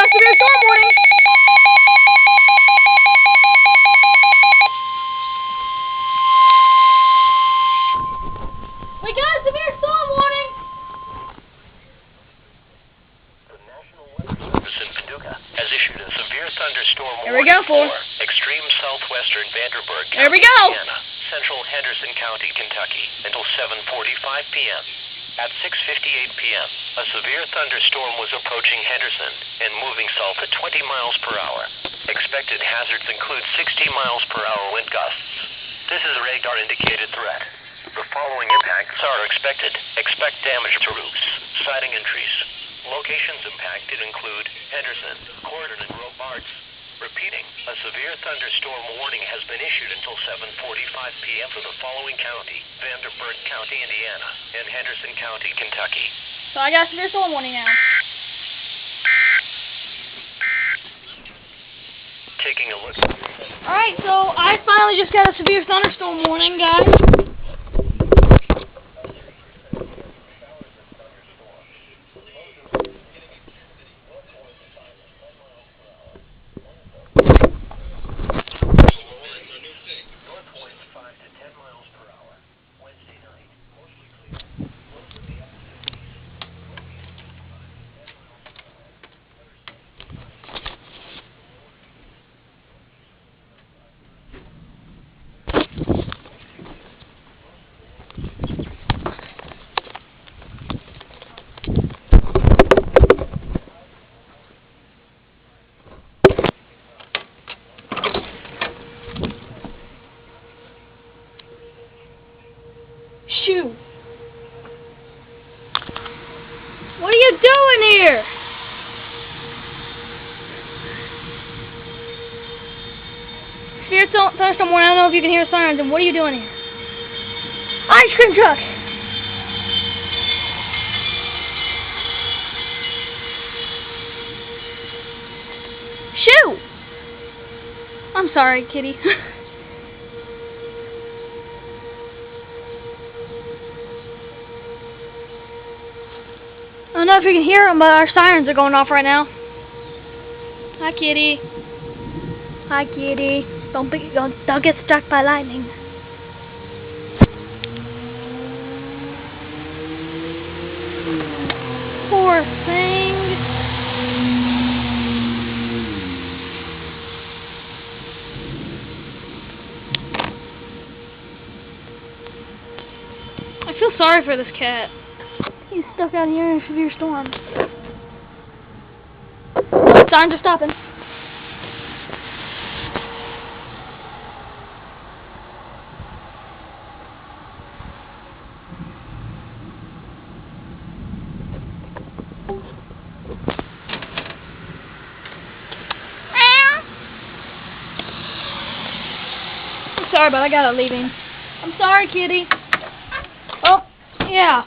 got a severe storm warning. We got a severe storm warning. The National Weather Service in Paducah has issued a severe thunderstorm Here we warning go, for extreme southwestern Vanderburgh Here we County, go. Indiana, central Henderson County, Kentucky, until 7:45 p.m. At 6:58 p.m., a severe thunderstorm was approaching Henderson and moving south at 20 miles per hour. Expected hazards include 60 miles per hour wind gusts. This is a radar-indicated threat. The following impacts are expected. Expect damage to roofs, siding, and trees. Locations impacted include Henderson, Corydon, and Robarts. Repeating, a severe thunderstorm warning has been issued until 7:45 p.m. for the following county: Vanderburgh County, Indiana, and Henderson County, Kentucky. So I got a severe storm warning now. Taking a look. Alright, so I finally just got a severe thunderstorm warning, guys. Shoot. What are you doing here? Severe thunderstorm warning. I don't know if you can hear sirens. And what are you doing here? Ice cream truck. Shoot. I'm sorry, kitty. I don't know if you can hear them, but our sirens are going off right now. Hi, kitty. Hi, kitty. Don't get struck by lightning. Poor thing. I feel sorry for this cat. He's stuck out here in a severe storm. Sirens are stopping. I'm sorry, but I gotta leave him. I'm sorry, kitty. Oh, yeah.